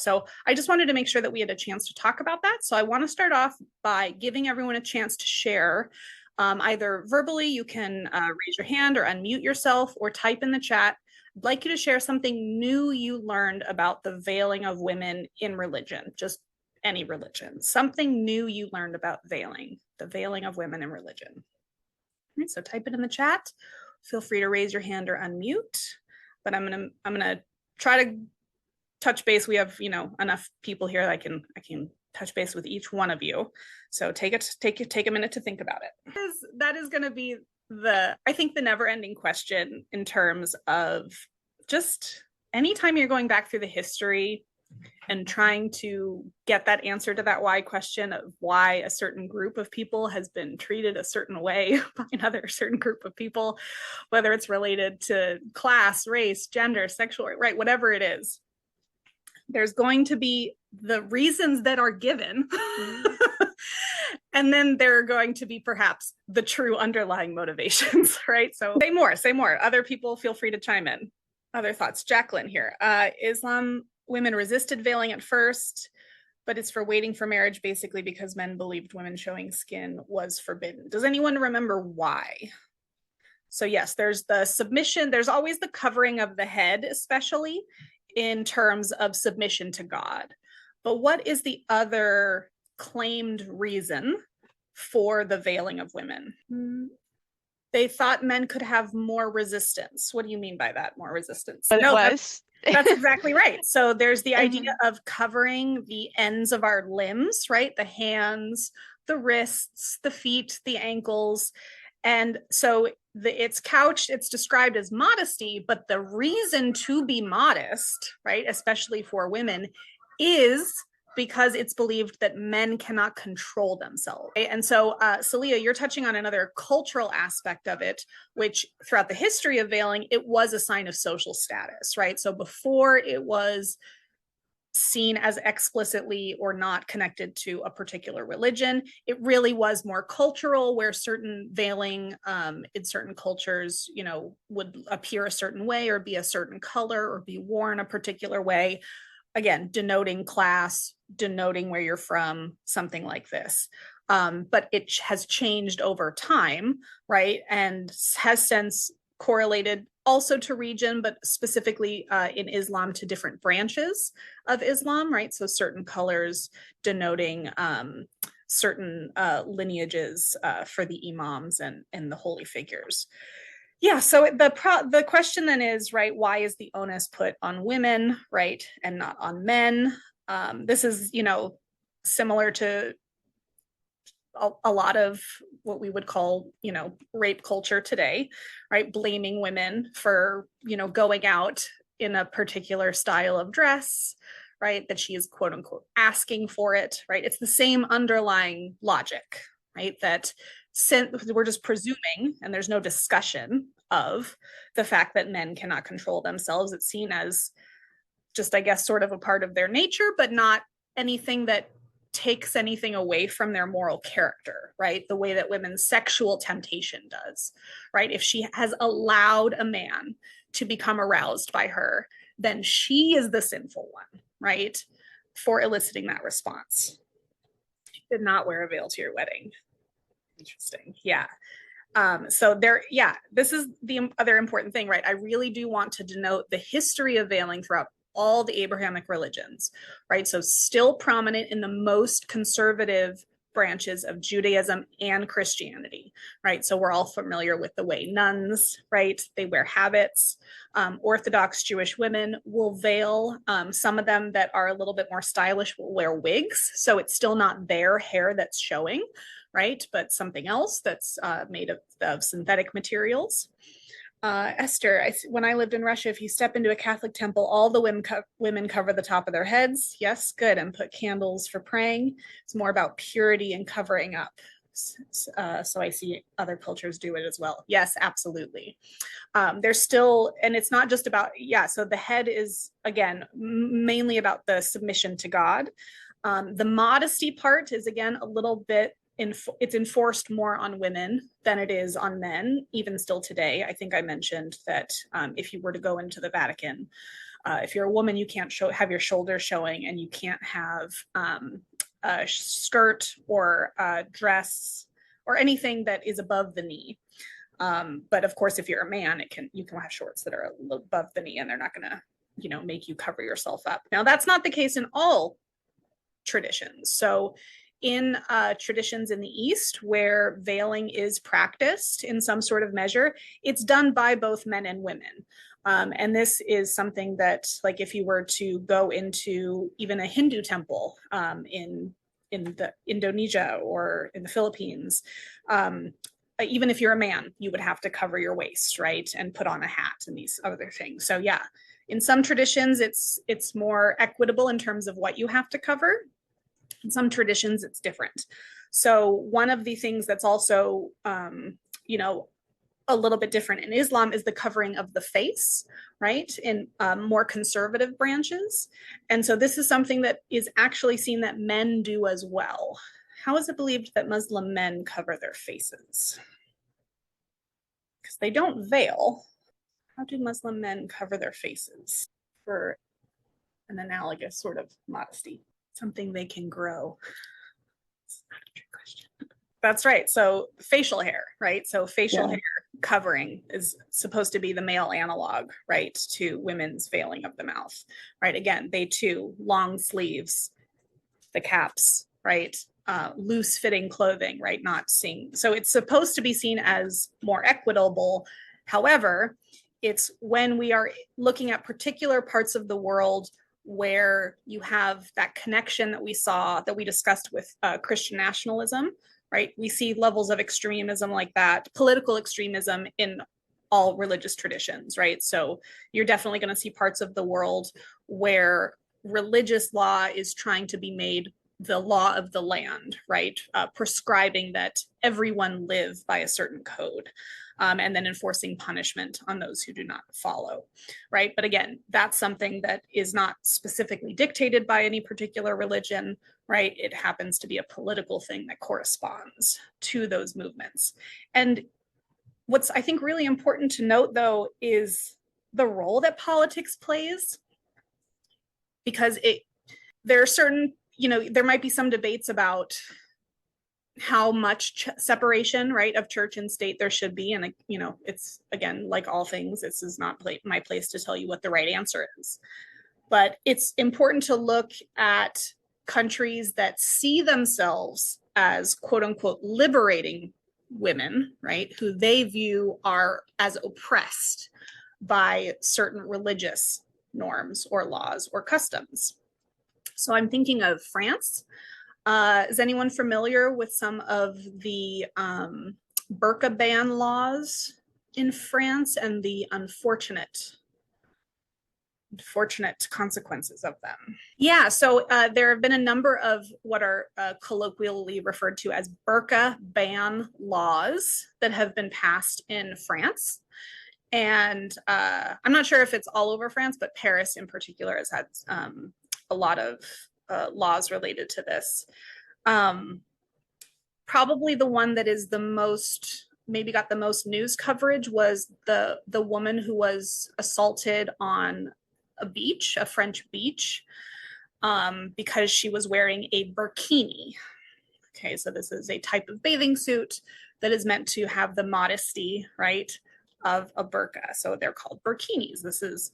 So I just wanted to make sure that we had a chance to talk about that. So I want to start off by giving everyone a chance to share. Either verbally, you can raise your hand or unmute yourself or type in the chat. I'd like you to share something new you learned about the veiling of women in religion, just any religion. Something new you learned about veiling, the veiling of women in religion. All right, so type it in the chat. Feel free to raise your hand or unmute. But I'm gonna try to touch base. We have enough people here that I can touch base with each one of you. So take a minute to think about it. That is going to be I think the never-ending question in terms of just anytime you're going back through the history and trying to get that answer to that why question of why a certain group of people has been treated a certain way by another certain group of people, whether it's related to class, race, gender, sexual, right, whatever it is. There's going to be the reasons that are given. And then there are going to be perhaps the true underlying motivations, right? So say more. Other people feel free to chime in. Other thoughts. Jacqueline here. Islam, women resisted veiling at first, but it's for waiting for marriage, basically because men believed women showing skin was forbidden. Does anyone remember why? So yes, there's the submission. There's always the covering of the head, especially in terms of submission to God. But what is the other claimed reason for the veiling of women? They thought men could have more resistance. What do you mean by that, more resistance? But no, it was. That's exactly right. So there's the idea of covering the ends of our limbs, right? The hands, the wrists, the feet, the ankles. And so it's described as modesty, but the reason to be modest, right, especially for women, is because it's believed that men cannot control themselves. Right? And so, Celia, you're touching on another cultural aspect of it, which throughout the history of veiling, it was a sign of social status, right? So before it was seen as explicitly or not connected to a particular religion, it really was more cultural, where certain veiling in certain cultures, would appear a certain way or be a certain color or be worn a particular way. Again, denoting class, denoting where you're from, something like this. But it has changed over time, right? And has since correlated also to region, but specifically in Islam to different branches of Islam, right? So certain colors denoting certain lineages for the imams and the holy figures. Yeah, so the question then is, right, why is the onus put on women, right, and not on men? This is, similar to a lot of what we would call, rape culture today, right? Blaming women for, going out in a particular style of dress, right? That she is quote unquote asking for it, right? It's the same underlying logic, right? That we're just presuming, and there's no discussion of the fact that men cannot control themselves. It's seen as just, I guess, sort of a part of their nature, but not anything that takes anything away from their moral character, right? The way that women's sexual temptation does, right? If she has allowed a man to become aroused by her, then she is the sinful one, right? For eliciting that response. You did not wear a veil to your wedding. Interesting. Yeah. So this is the other important thing, right? I really do want to denote the history of veiling throughout all the Abrahamic religions, right? So still prominent in the most conservative branches of Judaism and Christianity, right? So we're all familiar with the way nuns, right? They wear habits. Orthodox Jewish women will veil. Some of them that are a little bit more stylish will wear wigs. So it's still not their hair that's showing, right? But something else that's made of synthetic materials. Esther, when I lived in Russia, if you step into a Catholic temple, all the women cover the top of their heads. Yes, good. And put candles for praying. It's more about purity and covering up. So I see other cultures do it as well. Yes, absolutely. There's still, and it's not just about, so the head is, again, mainly about the submission to God. The modesty part is, again, a little bit it's enforced more on women than it is on men, even still today. I think I mentioned that if you were to go into the Vatican, If you're a woman, you can't have your shoulders showing, and you can't have a skirt or a dress or anything that is above the knee. But of course, if you're a man, you can have shorts that are above the knee, and they're not going to, make you cover yourself up. Now, that's not the case in all traditions. So in traditions in the East where veiling is practiced in some sort of measure, it's done by both men and women. And this is something that, like, if you were to go into even a Hindu temple in Indonesia or in the Philippines, even if you're a man, you would have to cover your waist, right, and put on a hat and these other things. So yeah, in some traditions, it's more equitable in terms of what you have to cover. In some traditions, it's different. So one of the things that's also, a little bit different in Islam is the covering of the face, right, in more conservative branches. And so this is something that is actually seen that men do as well. How is it believed that Muslim men cover their faces? Because they don't veil. How do Muslim men cover their faces for an analogous sort of modesty? Something they can grow. It's not a trick question. That's right. So facial hair, right? So facial hair covering is supposed to be the male analog, right, to women's veiling of the mouth, right? Again, they too, long sleeves, the caps, right? Loose fitting clothing, right? Not seen. So it's supposed to be seen as more equitable. However, it's when we are looking at particular parts of the world where you have that connection that we discussed with Christian nationalism, right? We see levels of extremism like that, political extremism in all religious traditions, right? So you're definitely going to see parts of the world where religious law is trying to be made the law of the land, right? Prescribing that everyone live by a certain code. And then enforcing punishment on those who do not follow, right? But again, that's something that is not specifically dictated by any particular religion, right? It happens to be a political thing that corresponds to those movements. And what's, I think, really important to note, though, is the role that politics plays, because there are certain, there might be some debates about how much separation, right, of church and state there should be. And, it's, again, like all things, this is not my place to tell you what the right answer is. But it's important to look at countries that see themselves as, quote unquote, liberating women, right, who they view are as oppressed by certain religious norms or laws or customs. So I'm thinking of France. Is anyone familiar with some of the burqa ban laws in France and the unfortunate consequences of them? Yeah, so there have been a number of what are colloquially referred to as burqa ban laws that have been passed in France. And I'm not sure if it's all over France, but Paris in particular has had a lot of laws related to this. Probably the one that is the most, maybe got the most news coverage, was the woman who was assaulted on a French beach, because she was wearing a burkini. Okay, so this is a type of bathing suit that is meant to have the modesty, right, of a burqa. So they're called burkinis. This is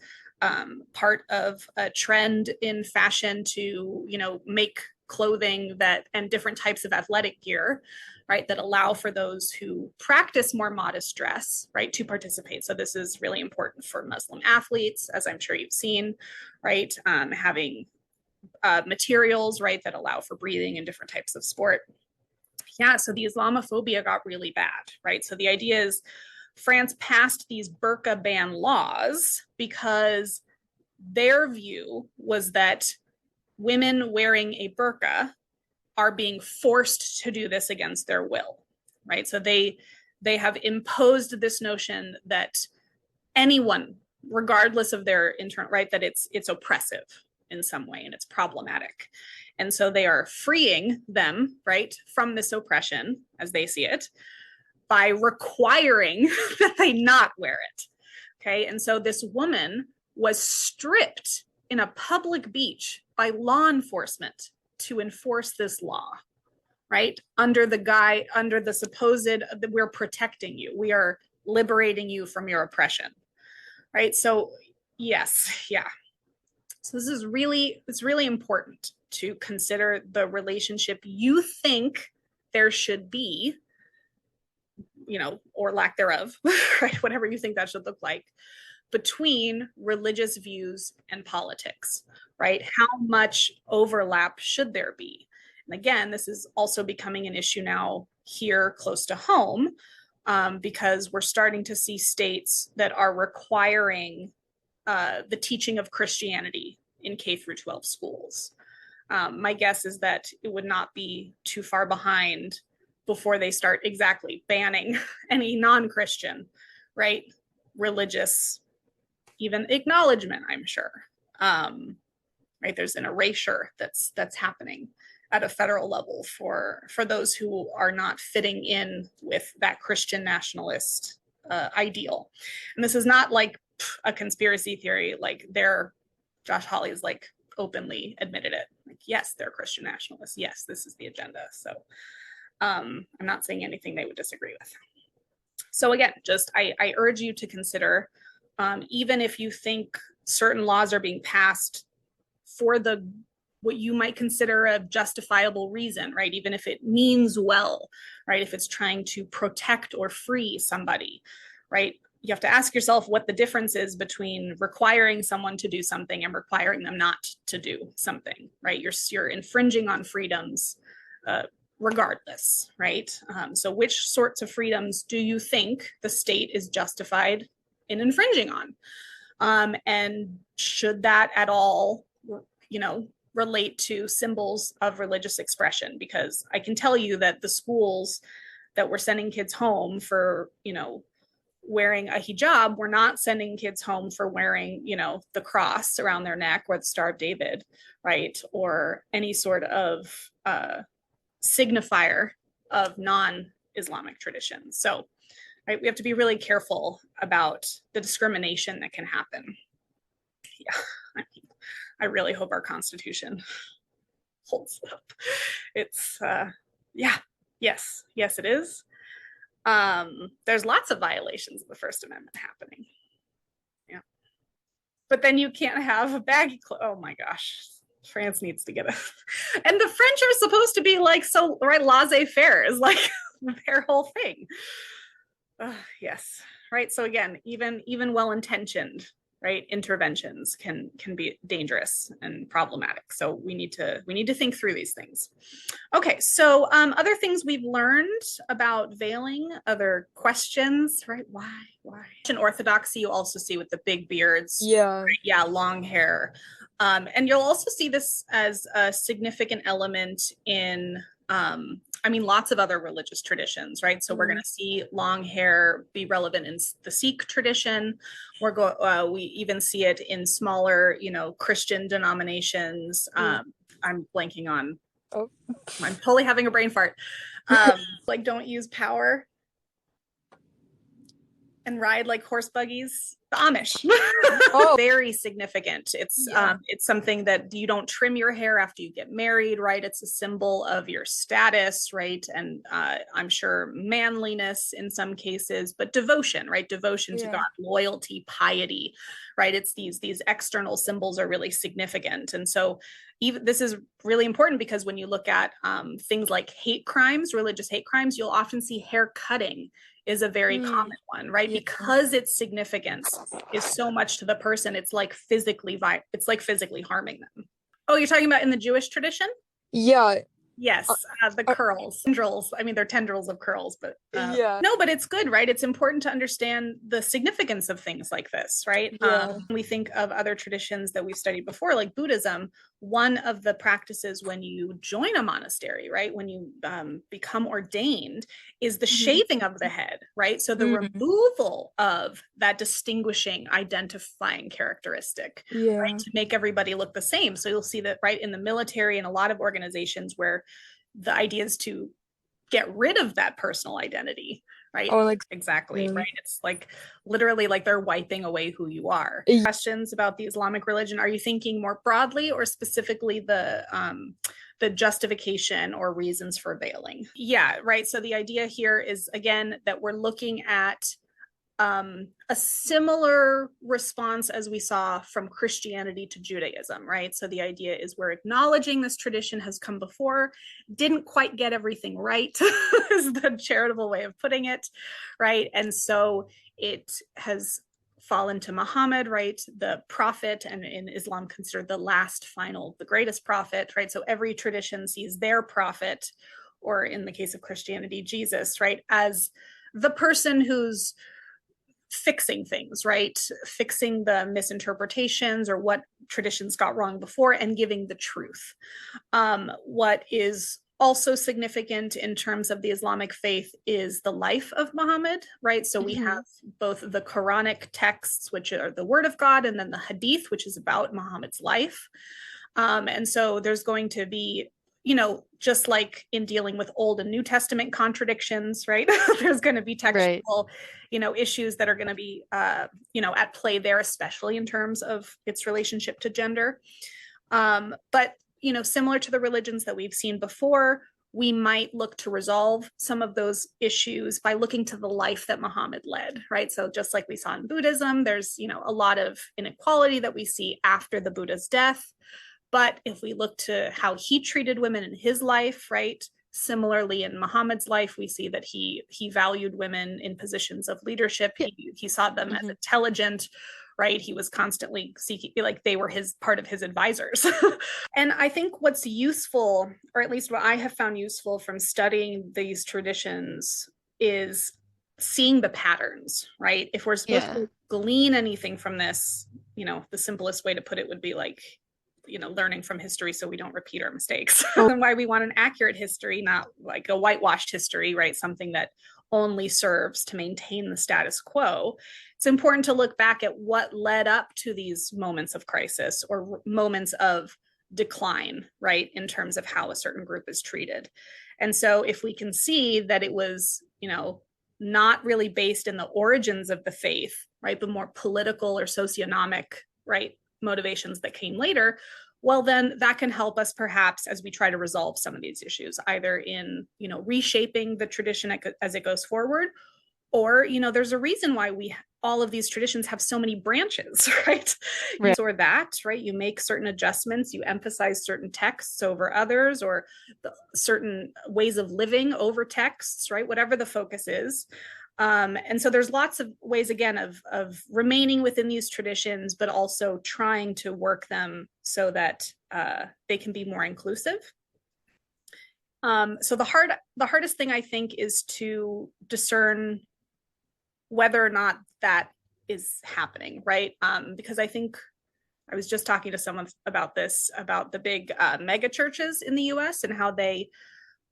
part of a trend in fashion to, make clothing and different types of athletic gear, right, that allow for those who practice more modest dress, right, to participate. So this is really important for Muslim athletes, as I'm sure you've seen, right, having materials, right, that allow for breathing in different types of sport. Yeah, so the Islamophobia got really bad, right? So the idea is France passed these burqa ban laws because their view was that women wearing a burqa are being forced to do this against their will, right? So they have imposed this notion that anyone, regardless of their internal, right, that it's oppressive in some way and it's problematic. And so they are freeing them, right, from this oppression as they see it by requiring that they not wear it. Okay. And so this woman was stripped in a public beach by law enforcement to enforce this law, right? Under the supposed that we're protecting you, we are liberating you from your oppression, right? So yes, yeah. So it's really important to consider the relationship you think there should be, or lack thereof, right? Whatever you think that should look like, between religious views and politics, right? How much overlap should there be? And again, this is also becoming an issue now here close to home, because we're starting to see states that are requiring the teaching of Christianity in K through 12 schools. My guess is that it would not be too far behind before they start exactly banning any non-Christian, right, religious, even acknowledgement, I'm sure. Right, there's an erasure that's happening at a federal level for those who are not fitting in with that Christian nationalist ideal. And this is not like a conspiracy theory. Like Josh Hawley's like openly admitted it. Like, yes, they're Christian nationalists. Yes, this is the agenda. So I'm not saying anything they would disagree with. So again, just I urge you to consider, even if you think certain laws are being passed for what you might consider a justifiable reason, right? Even if it means well, right? If it's trying to protect or free somebody, right? You have to ask yourself what the difference is between requiring someone to do something and requiring them not to do something, right? You're infringing on freedoms regardless, right? So which sorts of freedoms do you think the state is justified in infringing on? And should that at all, relate to symbols of religious expression? Because I can tell you that the schools that were sending kids home for, wearing a hijab, we're not sending kids home for wearing, the cross around their neck or the Star of David, right? Or any sort of signifier of non-Islamic traditions. So, right, we have to be really careful about the discrimination that can happen. Yeah, I really hope our Constitution holds up. It's, yes, it is. There's lots of violations of the First Amendment happening. Yeah. But then you can't have a baggy clothes. Oh my gosh. France needs to get it. And the French are supposed to be like, so, right, laissez-faire is like their whole thing. Yes. Right. So again, even well-intentioned, right, interventions can be dangerous and problematic. So we need to think through these things. Okay, so other things we've learned about veiling, other questions, right? Why? In orthodoxy, you also see with the big beards. Yeah. Right? Yeah, long hair. And you'll also see this as a significant element in lots of other religious traditions, right? So we're going to see long hair be relevant in the Sikh tradition. We even see it in smaller, Christian denominations. I'm blanking on. Oh. I'm totally having a brain fart. Like, don't use power and ride like horse buggies. The Amish. Oh, very significant. It's something that you don't trim your hair after you get married, right? It's a symbol of your status, right? And I'm sure manliness in some cases, but devotion, right? Devotion to God, loyalty, piety, right? It's these external symbols are really significant. And so this is really important because when you look at things like hate crimes, religious hate crimes, you'll often see hair cutting is a very common one, right? Yeah. Because its significance is so much to the person, it's like physically harming them. Oh, you're talking about in the Jewish tradition? Yeah. Yes, the curls, tendrils. I mean, they're tendrils of curls, but no, but it's good, right? It's important to understand the significance of things like this, right? Yeah. We think of other traditions that we've studied before, like Buddhism. One of the practices when you join a monastery, right, when you become ordained, is the shaving of the head, right? So the removal of that distinguishing, identifying characteristic, right, to make everybody look the same. So you'll see that, right, in the military and a lot of organizations where the idea is to get rid of that personal identity, right? Or like, Exactly, really? right? It's like literally like they're wiping away who you are. Questions about the Islamic religion, are you thinking more broadly or specifically the justification or reasons for veiling? Yeah, right. So the idea here is again that we're looking at a similar response as we saw from Christianity to Judaism, right? So the idea is we're acknowledging this tradition has come before, didn't quite get everything right, is the charitable way of putting it, right? And so it has fallen to Muhammad, right? The prophet, and in Islam considered the last final, the greatest prophet, right? So every tradition sees their prophet, or in the case of Christianity, Jesus, right, as the person who's fixing things, right? Fixing the misinterpretations or what traditions got wrong before and giving the truth. What is also significant in terms of the Islamic faith is the life of Muhammad, right? So we have both the Quranic texts, which are the word of God, and then the Hadith, which is about Muhammad's life. And so there's going to be, just like in dealing with Old and New Testament contradictions, right? There's going to be textual, issues that are going to be, at play there, especially in terms of its relationship to gender. But, similar to the religions that we've seen before, we might look to resolve some of those issues by looking to the life that Muhammad led, right? So just like we saw in Buddhism, there's, a lot of inequality that we see after the Buddha's death. But if we look to how he treated women in his life, right? Similarly, in Muhammad's life, we see that he valued women in positions of leadership. He saw them as intelligent, right? He was constantly seeking, like they were part of his advisors. And I think what's useful, or at least what I have found useful from studying these traditions, is seeing the patterns, right? If we're supposed to glean anything from this, the simplest way to put it would be like, learning from history so we don't repeat our mistakes. And why we want an accurate history, not like a whitewashed history, right? Something that only serves to maintain the status quo. It's important to look back at what led up to these moments of crisis or moments of decline, right? In terms of how a certain group is treated. And so if we can see that it was, not really based in the origins of the faith, right? But more political or socioeconomic, right? Motivations that came later, well, then that can help us perhaps as we try to resolve some of these issues, either in, reshaping the tradition as it goes forward, or, there's a reason why all of these traditions have so many branches, right? Or that, right? You make certain adjustments, you emphasize certain texts over others, or certain ways of living over texts, right? Whatever the focus is. And so there's lots of ways, again, of remaining within these traditions, but also trying to work them so that they can be more inclusive. So the hardest thing, I think, is to discern whether or not that is happening, right? Because I think I was just talking to someone about this, about the big mega churches in the US and how they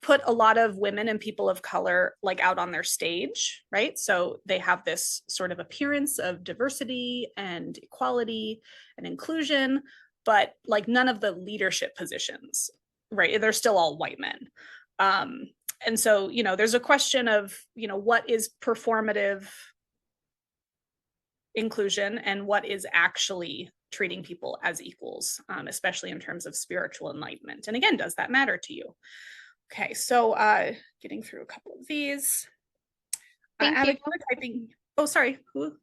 put a lot of women and people of color like out on their stage, right? So they have this sort of appearance of diversity and equality and inclusion, but like none of the leadership positions, right? They're still all white men. And so, there's a question of, what is performative inclusion and what is actually treating people as equals, especially in terms of spiritual enlightenment. And again, does that matter to you? Okay, so getting through a couple of these. Thank you. Typing. Oh, sorry. Who?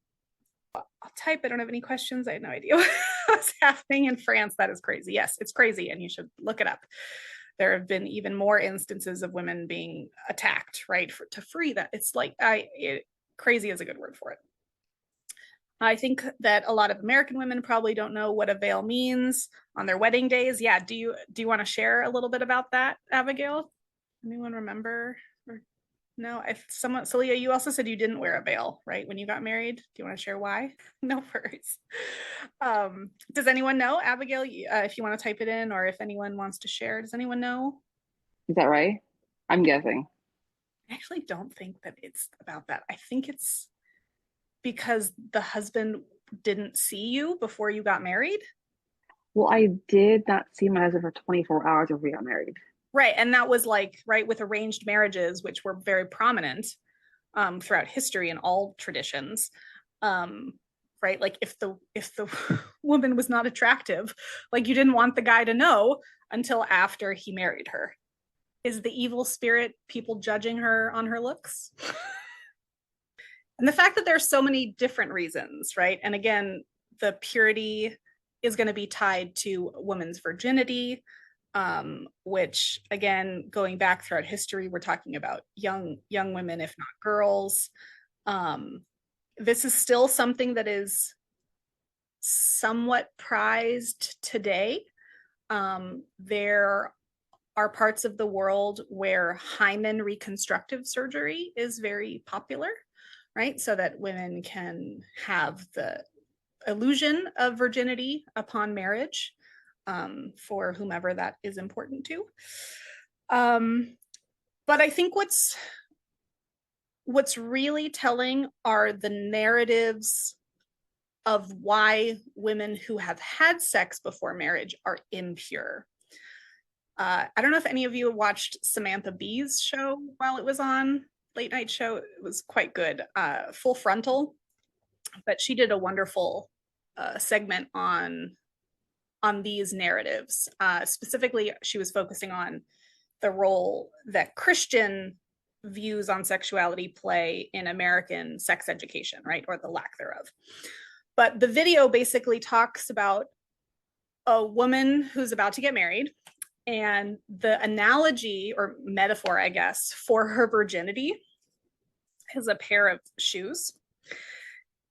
I'll type. I don't have any questions. I have no idea what's happening in France. That is crazy. Yes, it's crazy, and you should look it up. There have been even more instances of women being attacked, right? To free that. It's like crazy is a good word for it. I think that a lot of American women probably don't know what a veil means on their wedding days. Yeah, do you want to share a little bit about that, Abigail? Anyone remember? Or no? If someone, Celia, you also said you didn't wear a veil, right, when you got married. Do you want to share why? No worries. Does anyone know, Abigail? If you want to type it in, or if anyone wants to share, does anyone know? Is that right? I'm guessing. I actually don't think that it's about that. I think it's because the husband didn't see you before you got married. Well, I did not see my husband for 24 hours before we got married. Right. And that was like, right, with arranged marriages, which were very prominent. throughout history in all traditions. Right? Like if the woman was not attractive, like you didn't want the guy to know until after he married her. Is the evil spirit people judging her on her looks? And the fact that there's so many different reasons, right? And again, the purity is going to be tied to women's virginity, which again, going back throughout history, we're talking about young women, if not girls. This is still something that is somewhat prized today. There are parts of the world where hymen reconstructive surgery is very popular, right? So that women can have the illusion of virginity upon marriage, for whomever that is important to. But I think what's really telling are the narratives of why women who have had sex before marriage are impure. I don't know if any of you watched Samantha Bee's show while it was on, late night show. It was quite good, Full Frontal, but she did a wonderful segment on these narratives. Specifically, she was focusing on the role that Christian views on sexuality play in American sex education, right? Or the lack thereof. But the video basically talks about a woman who's about to get married, and the analogy or metaphor, I guess, for her virginity is a pair of shoes.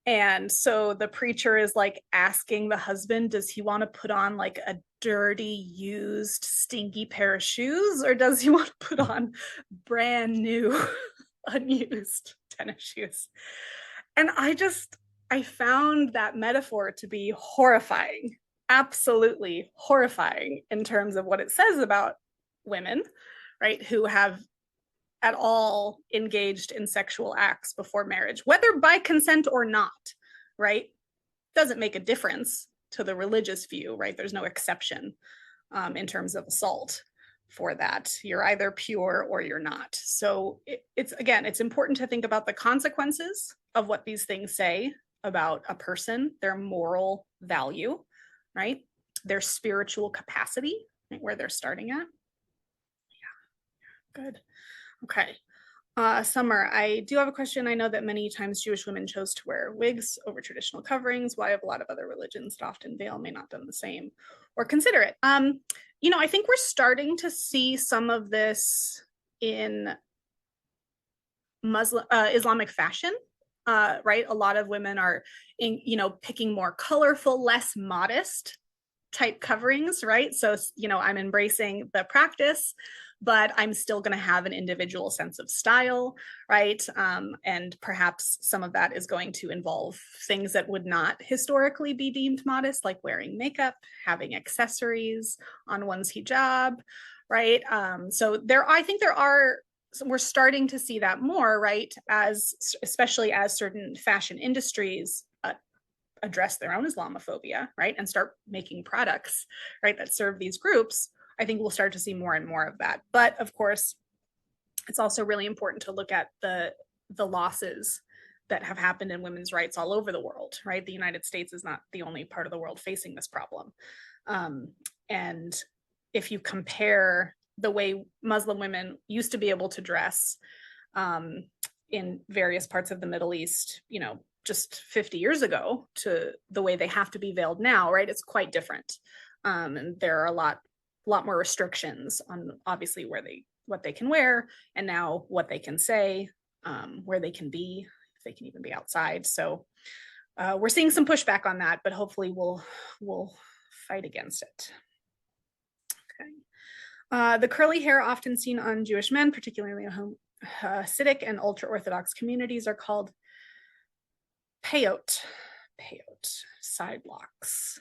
And so the preacher is like asking the husband, does he want to put on like a dirty, used, stinky pair of shoes, or does he want to put on brand new, unused tennis shoes? And I found that metaphor to be horrifying, absolutely horrifying in terms of what it says about women, right, who have at all engaged in sexual acts before marriage, whether by consent or not, right? Doesn't make a difference to the religious view, right? There's no exception in terms of assault for that. You're either pure or you're not. So it's important to think about the consequences of what these things say about a person, their moral value, right? Their spiritual capacity, right? Where they're starting at. Yeah, good. Okay. Summer, I do have a question. I know that many times Jewish women chose to wear wigs over traditional coverings. Why have a lot of other religions that often veil may not done the same or consider it? I think we're starting to see some of this in Islamic fashion, right? A lot of women are picking more colorful, less modest type coverings, right? So, I'm embracing the practice, but I'm still going to have an individual sense of style, right? And perhaps some of that is going to involve things that would not historically be deemed modest, like wearing makeup, having accessories on one's hijab, right? I think we're starting to see that more, right? Especially as certain fashion industries address their own Islamophobia, right? And start making products, right, that serve these groups. I think we'll start to see more and more of that. But of course, it's also really important to look at the losses that have happened in women's rights all over the world, right? The United States is not the only part of the world facing this problem. And if you compare the way Muslim women used to be able to dress in various parts of the Middle East, just 50 years ago to the way they have to be veiled now, right? It's quite different. And there are a lot more restrictions on obviously what they can wear, and now what they can say, where they can be, if they can even be outside. So we're seeing some pushback on that, but hopefully we'll fight against it. Okay. The curly hair often seen on Jewish men, particularly in Hasidic and ultra-Orthodox communities, are called peyot, side locks.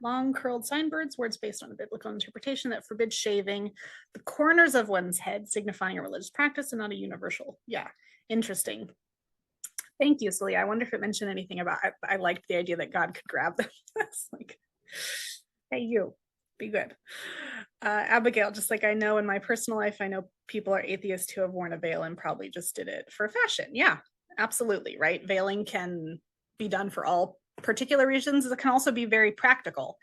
Long curled signbirds, words based on a biblical interpretation that forbids shaving the corners of one's head, signifying a religious practice and not a universal. Yeah, interesting. Thank you, Celia. I wonder if it mentioned anything about, I liked the idea that God could grab them. That's like, hey, you, be good. Abigail, just like I know in my personal life, I know people are atheists who have worn a veil and probably just did it for fashion. Yeah, absolutely, right? Veiling can be done for all particular reasons. It can also be very practical,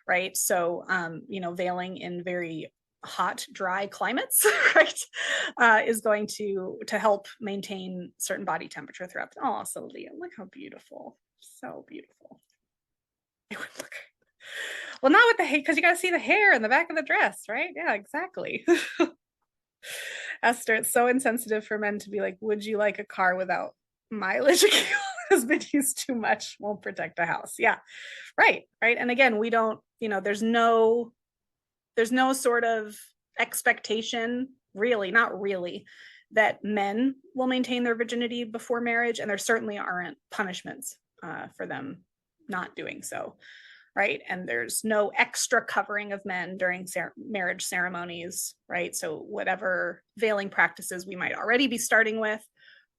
right? So, veiling in very hot, dry climates, right, is going to help maintain certain body temperature throughout. Oh, so Leah, look how beautiful, so beautiful. It would look. Well, not with the hair, because you got to see the hair in the back of the dress, right? Yeah, exactly. Esther, it's so insensitive for men to be like, would you like a car without mileage? Has been used too much, won't protect a house. Yeah, right. And again, we don't, there's no sort of expectation, really, not really, that men will maintain their virginity before marriage, and there certainly aren't punishments for them not doing so, right? And there's no extra covering of men during marriage ceremonies, right? So whatever veiling practices we might already be starting with,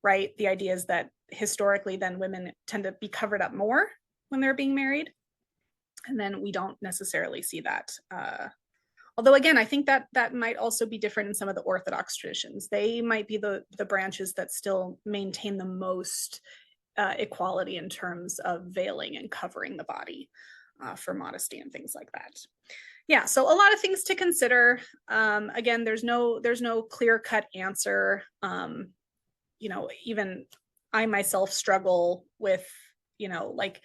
right? The idea is that historically then women tend to be covered up more when they're being married. And then we don't necessarily see that. Although again, I think that might also be different in some of the Orthodox traditions. They might be the branches that still maintain the most equality in terms of veiling and covering the body for modesty and things like that. Yeah, so a lot of things to consider. Again, there's no clear-cut answer. Even I myself struggle with, like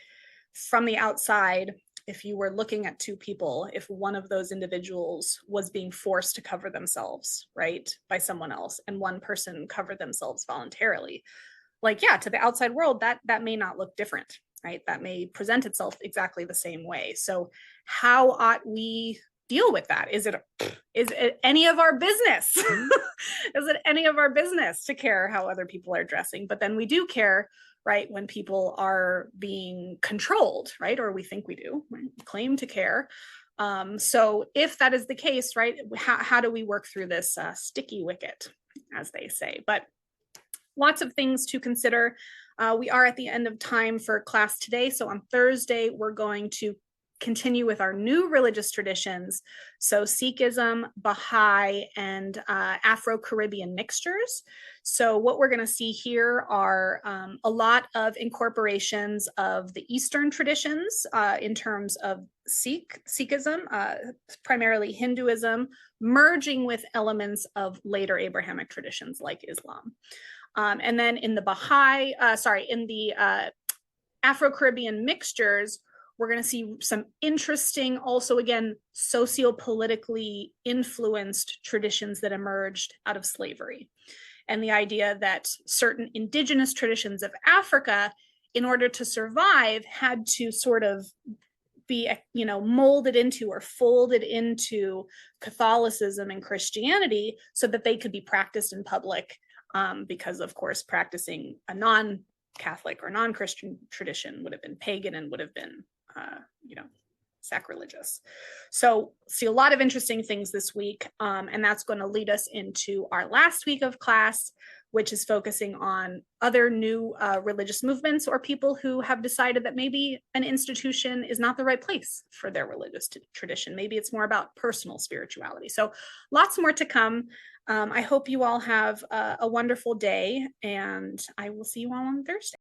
from the outside, if you were looking at two people, if one of those individuals was being forced to cover themselves, right, by someone else, and one person covered themselves voluntarily, like, yeah, to the outside world, that may not look different, right? That may present itself exactly the same way. So how ought we deal with that? Is it any of our business? Is it any of our business to care how other people are dressing? But then we do care, right, when people are being controlled, right? Or we think we do, right? Claim to care. So if that is the case, right, how do we work through this sticky wicket, as they say? But lots of things to consider. We are at the end of time for class today. So on Thursday, we're going to continue with our new religious traditions. So Sikhism, Baha'i, and Afro-Caribbean mixtures. So what we're going to see here are a lot of incorporations of the Eastern traditions in terms of Sikhism, primarily Hinduism, merging with elements of later Abrahamic traditions like Islam. And then in the Afro-Caribbean mixtures, we're going to see some interesting, also again, socio-politically influenced traditions that emerged out of slavery. And the idea that certain indigenous traditions of Africa, in order to survive, had to sort of be, molded into or folded into Catholicism and Christianity so that they could be practiced in public. Because of course, practicing a non-Catholic or non-Christian tradition would have been pagan and would have been, sacrilegious. So see a lot of interesting things this week. And that's going to lead us into our last week of class, which is focusing on other new religious movements or people who have decided that maybe an institution is not the right place for their religious tradition. Maybe it's more about personal spirituality. So lots more to come. I hope you all have a wonderful day, and I will see you all on Thursday.